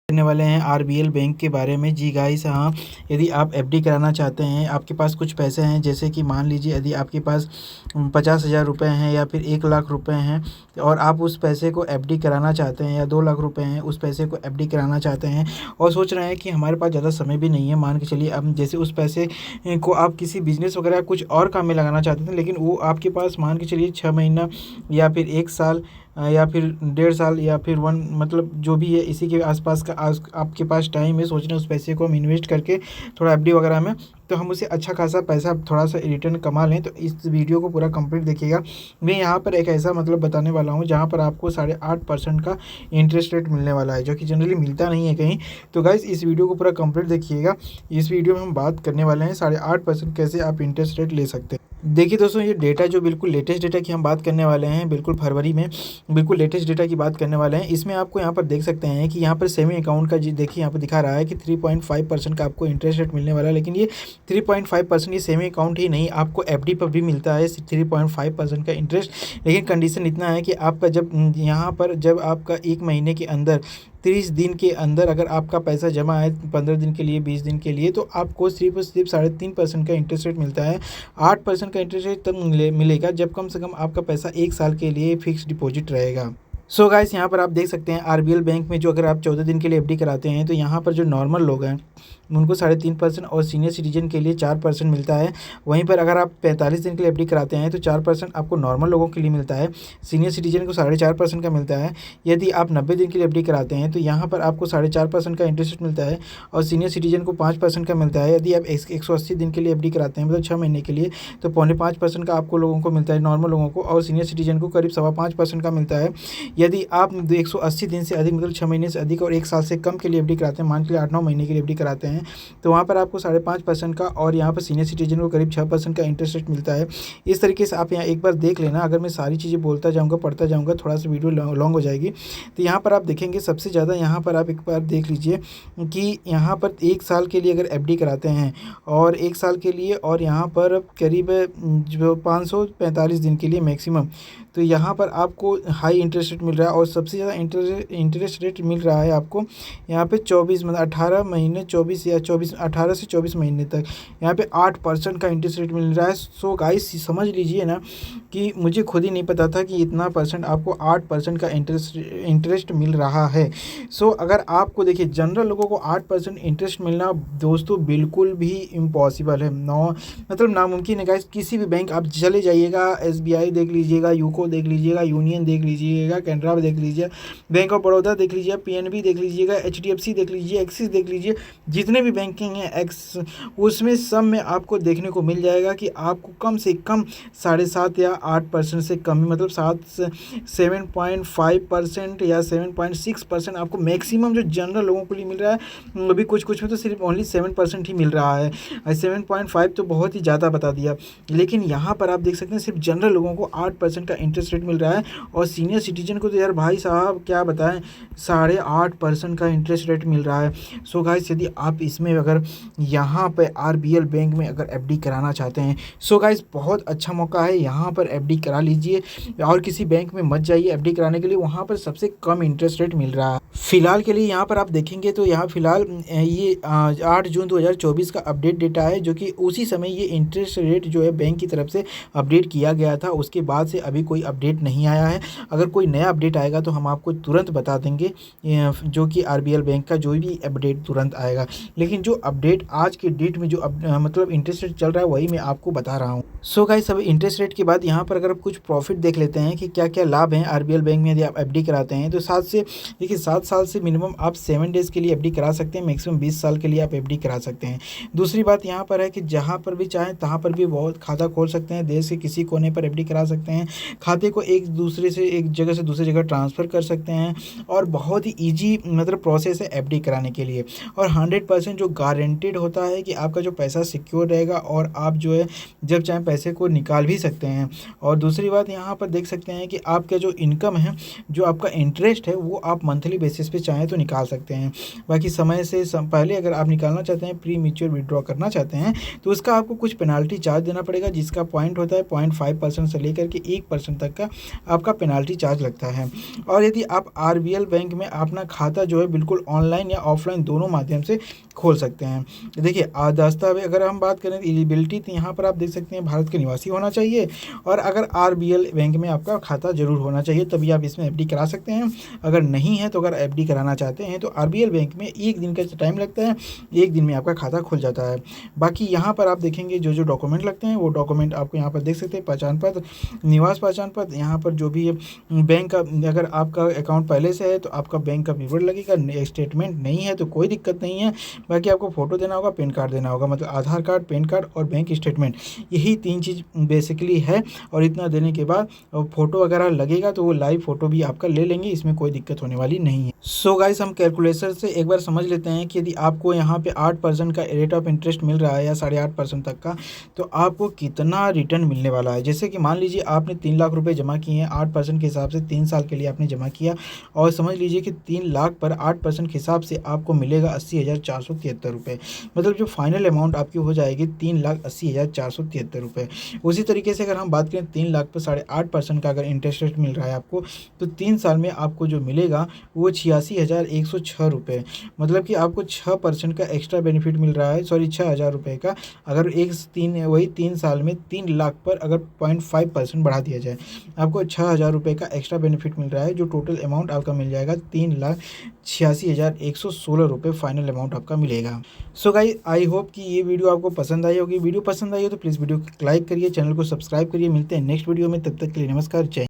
करने वाले हैं आरबीएल बैंक के बारे में। जी गाइस, हाँ, यदि आप एफडी कराना चाहते हैं, आपके पास कुछ पैसे हैं, जैसे कि मान लीजिए यदि आपके पास 50,000 रुपये हैं या फिर 1 लाख रुपए हैं और आप उस पैसे को एफडी कराना चाहते हैं, या 2 लाख रुपए हैं उस पैसे को एफडी कराना चाहते हैं और सोच रहे हैं कि हमारे पास ज़्यादा समय भी नहीं है, मान के चलिए अब जैसे उस पैसे को आप किसी बिजनेस वगैरह कुछ और काम में लगाना चाहते थे, लेकिन वो आपके पास मान के चलिए 6 महीना या फिर 1 साल या फिर 1.5 साल या फिर मतलब जो भी है इसी के आसपास का आपके पास टाइम है। सोच रहे हैं उस पैसे को हम इन्वेस्ट करके थोड़ा एफडी वगैरह में, तो हम उसे अच्छा खासा पैसा थोड़ा सा रिटर्न कमा लें। तो इस वीडियो को पूरा कंप्लीट देखिएगा। मैं यहाँ पर एक ऐसा बताने वाला हूँ जहाँ पर आपको 8.5% का इंटरेस्ट रेट मिलने वाला है, जो कि जनरली मिलता नहीं है कहीं। तो गाइस, इस वीडियो को पूरा कंप्लीट देखिएगा। इस वीडियो में हम बात करने वाले हैं 8.5% कैसे आप इंटरेस्ट रेट ले सकते हैं। देखिए दोस्तों, ये डेटा जो बिल्कुल लेटेस्ट डेटा की हम बात करने वाले हैं, बिल्कुल फरवरी में बिल्कुल लेटेस्ट डेटा की बात करने वाले हैं। इसमें आपको यहाँ पर देख सकते हैं कि यहाँ पर सेविंग अकाउंट का जी देखिए यहाँ पर दिखा रहा है कि 3.5% का आपको इंटरेस्ट रेट मिलने वाला है। लेकिन ये 3.5% ये सेविंग अकाउंट ही नहीं, आपको एफडी पर भी मिलता है 3.5% का इंटरेस्ट। लेकिन कंडीशन इतना है कि आपका जब आपका 1 महीने के अंदर 30 दिन के अंदर अगर आपका पैसा जमा है 15 दिन के लिए, 20 दिन के लिए, तो आपको सिर्फ 3.5% का इंटरेस्ट रेट मिलता है। 8% का इंटरेस्ट रेट तब मिलेगा जब कम से कम आपका पैसा 1 साल के लिए फिक्स डिपॉजिट रहेगा। सो गाइस, यहाँ पर आप देख सकते हैं आरबीएल बैंक में जो अगर आप 14 दिन के लिए एफडी कराते हैं, तो यहाँ पर जो नॉर्मल लोग हैं उनको 3.5% और सीनियर सिटीजन के लिए 4% मिलता है। वहीं पर अगर आप 45 दिन के लिए एफडी कराते हैं तो 4% आपको नॉर्मल लोगों के लिए मिलता है, सीनियर सिटीजन को 4.5% का मिलता है। यदि आप 90 दिन के लिए एफडी कराते हैं तो यहाँ पर आपको 4.5% का इंटरेस्ट मिलता है और सीनियर सिटीजन को 5% का मिलता है। यदि आप 180 दिन के लिए एफडी कराते हैं, मतलब 6 महीने के लिए, तो 0.5% का आपको लोगों को मिलता है, नॉर्मल लोगों को, और सीनियर सिटीजन को करीब 5.25% का मिलता है। यदि आप 180 दिन से अधिक, मतलब 6 महीने से अधिक और 1 साल से कम के लिए एफडी कराते हैं, मान के लिए 8-9 महीने के लिए एफडी कराते हैं, तो वहाँ पर आपको 5.5% का और यहाँ पर सीनियर सिटीजन को करीब 6% का इंटरेस्ट रेट मिलता है। इस तरीके से आप यहाँ एक बार देख लेना। अगर मैं सारी चीज़ें बोलता जाऊँगा, पढ़ता जाऊँगा, थोड़ा सा वीडियो लॉन्ग हो जाएगी। तो यहाँ पर आप देखेंगे सबसे ज़्यादा, यहाँ पर आप एक बार देख लीजिए कि यहाँ पर 1 साल के लिए अगर एफडी कराते हैं और 1 साल के लिए, और यहाँ पर करीब जो 545 दिन के लिए मैक्सिमम, तो यहाँ पर आपको हाई इंटरेस्ट रेट मिल रहा है। और सबसे ज़्यादा इंटरेस्ट रेट मिल रहा है आपको यहाँ पे 24, मतलब 18 महीने, 24 या 24, 18 से 24 महीने तक यहाँ पे 8% का इंटरेस्ट रेट मिल रहा है। सो गाइस, समझ लीजिए ना कि मुझे खुद ही नहीं पता था कि इतना परसेंट आपको 8% का इंटरेस्ट मिल रहा है। सो अगर आपको देखिए जनरल लोगों को 8% इंटरेस्ट मिलना दोस्तों बिल्कुल भी इम्पॉसिबल है, मतलब नामुमकिन है गाइस। किसी भी बैंक आप चले जाइएगा, एसबीआई देख लीजिएगा, यूको देख लीजिएगा, यूनियन देख लीजिएगा, कैनरा देख लीजिए, बैंक ऑफ बड़ौदा देख लीजिए, पीएनबी देख लीजिएगा, एचडीएफसी देख लीजिए, एक्सिस देख लीजिए, जितने भी बैंकिंग हैं उसमें सब में आपको देखने को मिल जाएगा कि आपको कम से कम 7.5 या 8% से कम, मतलब 7.5% या 7.6% आपको मैक्सिमम जो जनरल लोगों के लिए मिल रहा है। अभी कुछ में तो सिर्फ ओनली 7% ही मिल रहा है। 7.5 तो बहुत ही ज़्यादा बता दिया। लेकिन यहाँ पर आप देख सकते हैं सिर्फ जनरल लोगों को 8% का इंटरेस्ट रेट मिल रहा है और सीनियर सिटीजन को तो यार भाई साहब क्या बताएं, 8.5% का इंटरेस्ट रेट मिल रहा है। सो गाइस, यदि आप इसमें अगर यहाँ पे आरबीएल बैंक में अगर एफडी कराना चाहते हैं, सो गाइस बहुत अच्छा मौका है, यहाँ पर एफडी करा लीजिए और किसी बैंक में मत जाइए एफडी कराने के लिए, वहाँ पर सबसे कम इंटरेस्ट रेट मिल रहा है। फिलहाल के लिए यहाँ पर आप देखेंगे तो यहाँ फिलहाल ये 8 जून 2024 का अपडेट डेटा है, जो कि उसी समय ये इंटरेस्ट रेट जो है बैंक की तरफ से अपडेट किया गया था। उसके बाद से अभी कोई अपडेट नहीं आया है। अगर कोई नया अपडेट आएगा तो हम आपको तुरंत बता देंगे, जो कि आरबीएल बैंक का जो भी अपडेट तुरंत आएगा। लेकिन जो अपडेट आज के डेट में जो मतलब इंटरेस्ट रेट चल रहा है वही मैं आपको बता रहा हूँ। सो गाइस, अब इंटरेस्ट रेट के बाद यहाँ पर अगर आप कुछ प्रॉफिट देख लेते हैं कि क्या क्या लाभ हैं आरबीएल बैंक में यदि आप एफडी कराते हैं, तो 7 साल से मिनिमम आप 7 डेज़ के लिए एफडी करा सकते हैं, मैक्सिमम 20 साल के लिए आप एफडी करा सकते हैं। दूसरी बात यहाँ पर है कि जहाँ पर भी चाहें तहाँ पर भी बहुत खाता खोल सकते हैं, देश के किसी कोने पर एफडी करा सकते हैं, खाते को एक जगह से दूसरी जगह ट्रांसफ़र कर सकते हैं और बहुत ही ईजी मतलब प्रोसेस है एफडी कराने के लिए। और 100% जो गारंटेड होता है कि आपका जो पैसा सिक्योर रहेगा और आप जो है जब चाहें पैसे को निकाल भी सकते हैं। और दूसरी बात यहाँ पर देख सकते हैं कि आपका जो इनकम है, जो आपका इंटरेस्ट है, वो आप मंथली बेसिस पे चाहें तो निकाल सकते हैं। बाकी समय से पहले अगर आप निकालना चाहते हैं, प्री मैच्योर विथड्रॉ करना चाहते हैं, तो उसका आपको कुछ पेनाल्टी चार्ज देना पड़ेगा, जिसका पॉइंट होता है 0.5% से लेकर के 1% तक का आपका पेनाल्टी चार्ज लगता है। और यदि आप आरबीएल बैंक में अपना खाता जो है बिल्कुल ऑनलाइन या ऑफलाइन दोनों माध्यम से खोल सकते हैं। देखिए दस्तावेज अगर हम बात करें एलिजिबिलिटी, तो यहाँ पर आप देख सकते हैं भारत के निवासी होना चाहिए और अगर आरबीएल बैंक में आपका खाता जरूर होना चाहिए, तभी आप इसमें एफडी करा सकते हैं। अगर नहीं है तो अगर एफडी कराना चाहते हैं तो आरबीएल बैंक में 1 दिन का टाइम लगता है, 1 दिन में आपका खाता खुल जाता है। बाकी यहाँ पर आप देखेंगे जो डॉक्यूमेंट लगते हैं वो डॉक्यूमेंट आपको यहाँ पर देख सकते हैं, पहचान पत्र, निवास पहचान पत्र, यहाँ पर जो भी है बैंक का, अगर आपका अकाउंट पहले से है तो आपका बैंक का विवरण लगेगा, स्टेटमेंट नहीं है तो कोई दिक्कत नहीं है। बाकी आपको फ़ोटो देना होगा, पैन कार्ड देना होगा, मतलब आधार कार्ड, पैन कार्ड और बैंक स्टेटमेंट, यही 3 चीज़ बेसिकली है। और इतना देने के बाद फ़ोटो वगैरह लगेगा तो वो लाइव फ़ोटो भी आपका ले लेंगे, इसमें कोई दिक्कत होने वाली नहीं है। सो गाइस हम कैलकुलेटर से एक बार समझ लेते हैं कि यदि आपको यहाँ पे 8% का रेट ऑफ इंटरेस्ट मिल रहा है या 8.5% तक का, तो आपको कितना रिटर्न मिलने वाला है। जैसे कि मान लीजिए आपने 3 लाख रुपए जमा किए हैं, 8% के हिसाब से 3 साल के लिए आपने जमा किया, और समझ लीजिए कि 3 लाख पर 8% के हिसाब से आपको मिलेगा 80,473 रुपये। मतलब जो फाइनल अमाउंट आपकी हो जाएगी 3,80,473 रुपये। उसी तरीके से अगर हम बात करें 3 लाख पर 8.5% का अगर इंटरेस्ट रेट मिल रहा है आपको, तो 3 साल में आपको जो मिलेगा वो 86,106 रुपये। मतलब कि आपको 6% का एक्स्ट्रा बेनिफिट मिल रहा है, सॉरी 6,000 रुपये का। अगर वही 3 साल में 3 लाख पर अगर 0.5% बढ़ा दिया जाए, आपको 6,000 रुपये का एक्स्ट्रा बेनिफिट मिल रहा है, जो टोटल अमाउंट आपका मिल जाएगा 3,86,116 रुपये फाइनल अमाउंट आपका मिलेगा। सो गाइस आई होप कि ये वीडियो आपको पसंद आई होगी। वीडियो पसंद आई हो तो प्लीज़ वीडियो को लाइक करिए, चैनल को सब्सक्राइब करिए। मिलते हैं नेक्स्ट वीडियो में, तब तक के लिए नमस्कार, जय।